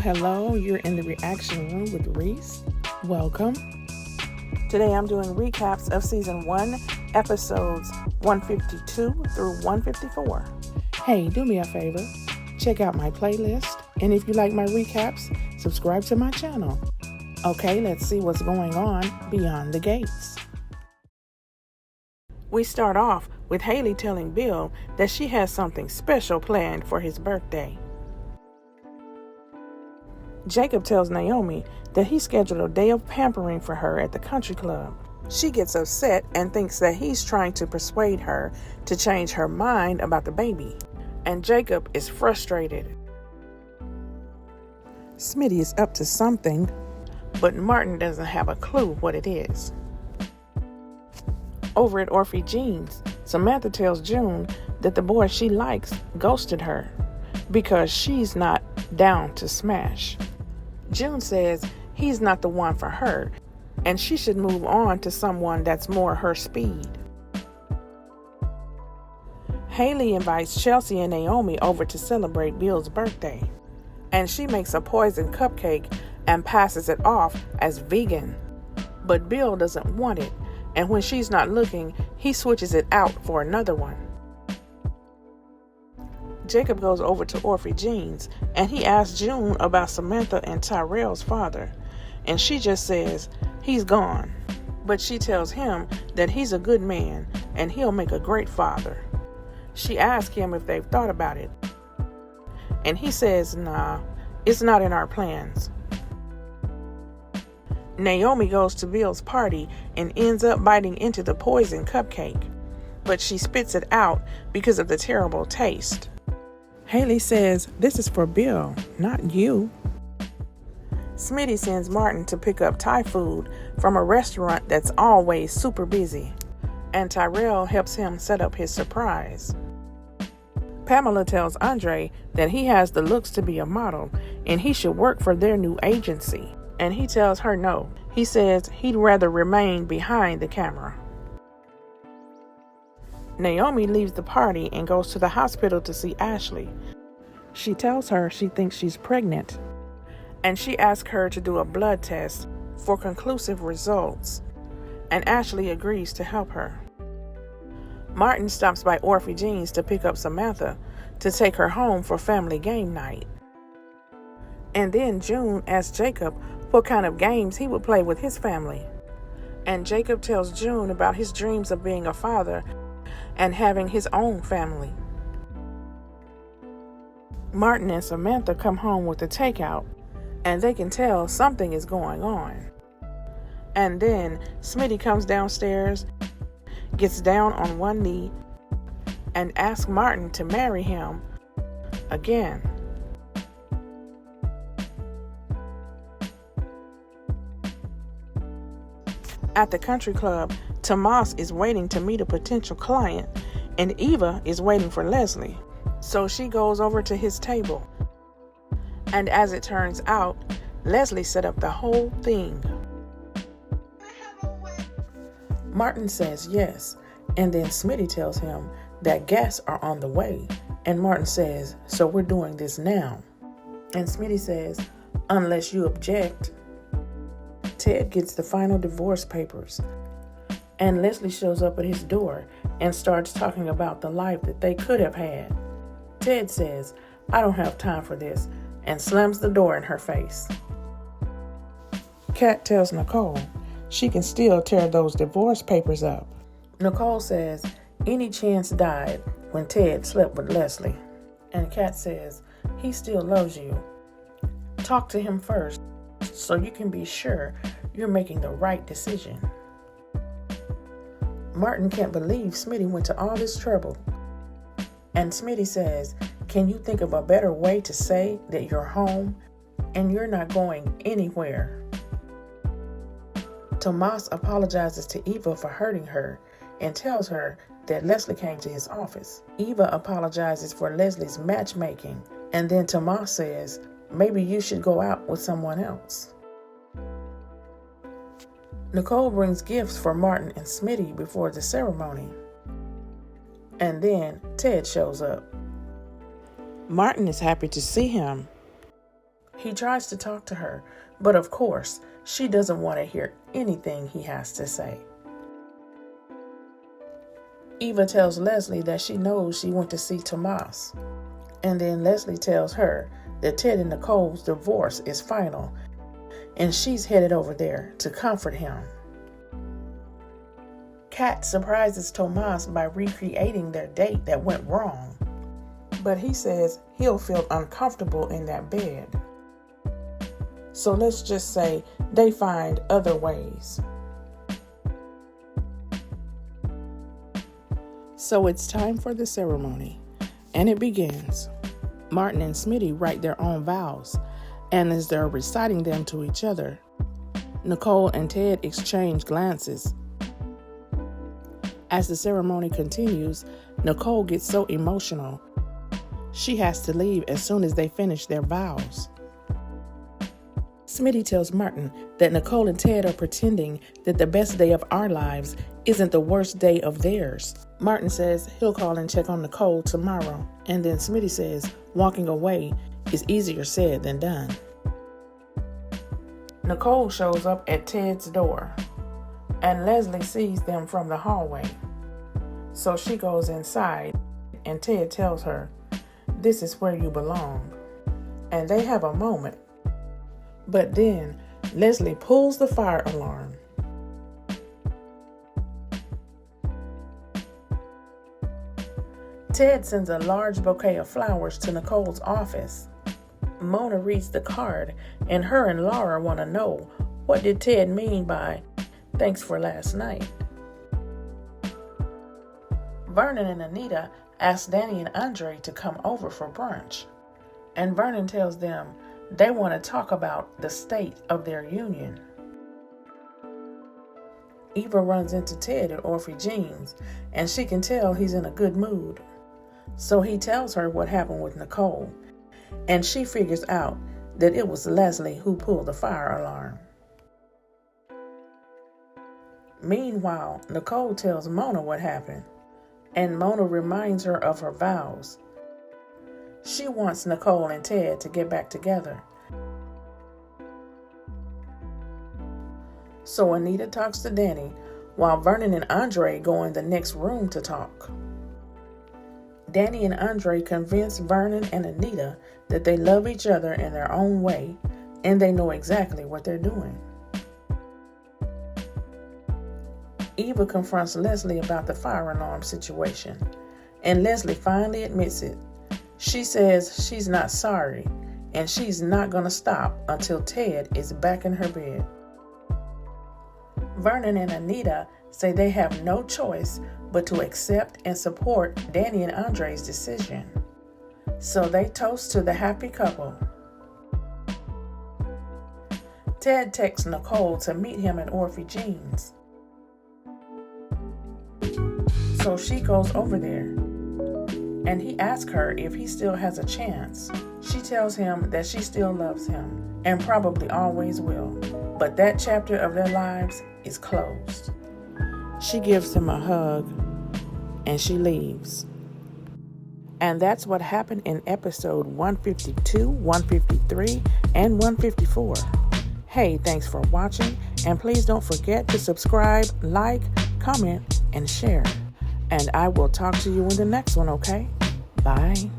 Hello. You're in the reaction room with Rese. Welcome. Today I'm doing recaps of season 1, episodes 152 through 154. Hey, do me a favor. Check out my playlist. And if you like my recaps, subscribe to my channel. Okay, let's see what's going on beyond the gates. We start off with Haley telling Bill that she has something special planned for his birthday. Jacob tells Naomi that he scheduled a day of pampering for her at the country club. She gets upset and thinks that he's trying to persuade her to change her mind about the baby. And Jacob is frustrated. Smitty is up to something, but Martin doesn't have a clue what it is. Over at Orphe Jean's, Samantha tells June that the boy she likes ghosted her because she's not down to smash. June says he's not the one for her, and she should move on to someone that's more her speed. Haley invites Chelsea and Naomi over to celebrate Bill's birthday, and she makes a poison cupcake and passes it off as vegan. But Bill doesn't want it, and when she's not looking, he switches it out for another one. Jacob goes over to Orphe Jean's and he asks June about Samantha and Tyrell's father, and she just says he's gone, but she tells him that he's a good man and he'll make a great father. She asks him if they've thought about it, and he says nah, it's not in our plans. Naomi goes to Bill's party and ends up biting into the poison cupcake, but she spits it out because of the terrible taste. Haley says this is for Bill, not you. Smitty sends Martin to pick up Thai food from a restaurant that's always super busy, and Tyrell helps him set up his surprise. Pamela tells Andre that he has the looks to be a model and he should work for their new agency, and he tells her no. He says he'd rather remain behind the camera. Naomi leaves the party and goes to the hospital to see Ashley. She tells her she thinks she's pregnant, and she asks her to do a blood test for conclusive results, and Ashley agrees to help her. Martin stops by Orphe Jean's to pick up Samantha to take her home for family game night. And then June asks Jacob what kind of games he would play with his family, and Jacob tells June about his dreams of being a father and having his own family. Martin and Samantha come home with the takeout, and they can tell something is going on. And then Smitty comes downstairs, gets down on one knee, and asks Martin to marry him again. At the country club, Tomas is waiting to meet a potential client, and Eva is waiting for Leslie. So she goes over to his table. And as it turns out, Leslie set up the whole thing. Martin says yes, and then Smitty tells him that guests are on the way, and Martin says, so we're doing this now. And Smitty says, unless you object. Ted gets the final divorce papers, and Leslie shows up at his door and starts talking about the life that they could have had. Ted says, I don't have time for this, and slams the door in her face. Kat tells Nicole she can still tear those divorce papers up. Nicole says any chance died when Ted slept with Leslie, and Kat says he still loves you. Talk to him first so you can be sure you're making the right decision. Martin can't believe Smitty went to all this trouble. And Smitty says, can you think of a better way to say that you're home and you're not going anywhere? Tomas apologizes to Eva for hurting her and tells her that Leslie came to his office. Eva apologizes for Leslie's matchmaking, and then Tomas says, maybe you should go out with someone else. Nicole brings gifts for Martin and Smitty before the ceremony. And then Ted shows up. Martin is happy to see him. He tries to talk to her, but of course, she doesn't want to hear anything he has to say. Eva tells Leslie that she knows she went to see Tomas, and then Leslie tells her that Ted and Nicole's divorce is final, and she's headed over there to comfort him. Kat surprises Tomas by recreating their date that went wrong, but he says he'll feel uncomfortable in that bed. So let's just say they find other ways. So it's time for the ceremony, and it begins. Martin and Smitty write their own vows, and as they're reciting them to each other, Nicole and Ted exchange glances. As the ceremony continues, Nicole gets so emotional, she has to leave as soon as they finish their vows. Smitty tells Martin that Nicole and Ted are pretending that the best day of our lives isn't the worst day of theirs. Martin says he'll call and check on Nicole tomorrow, and then Smitty says walking away is easier said than done. Nicole shows up at Ted's door, and Leslie sees them from the hallway. So she goes inside, and Ted tells her, "This is where you belong." And they have a moment. But then Leslie pulls the fire alarm. Ted sends a large bouquet of flowers to Nicole's office. Mona reads the card, and her and Laura want to know, what did Ted mean by "thanks for last night"? Vernon and Anita ask Danny and Andre to come over for brunch, and Vernon tells them they want to talk about the state of their union. Eva runs into Ted at Orphy Jean's, and she can tell he's in a good mood. So he tells her what happened with Nicole, and she figures out that it was Leslie who pulled the fire alarm. Meanwhile, Nicole tells Mona what happened, and Mona reminds her of her vows. She wants Nicole and Ted to get back together. So Anita talks to Danny, while Vernon and Andre go in the next room to talk. Danny and Andre convince Vernon and Anita that they love each other in their own way, and they know exactly what they're doing. Eva confronts Leslie about the fire alarm situation, and Leslie finally admits it. She says she's not sorry, and she's not going to stop until Ted is back in her bed. Vernon and Anita say they have no choice but to accept and support Danny and Andre's decision. So they toast to the happy couple. Ted texts Nicole to meet him at Orphy Jean's. So she goes over there, and he asks her if he still has a chance. She tells him that she still loves him, and probably always will, but that chapter of their lives is closed. She gives him a hug, and she leaves. And that's what happened in episode 152, 153, and 154. Hey, thanks for watching, and please don't forget to subscribe, like, comment, and share. And I will talk to you in the next one, okay? Bye.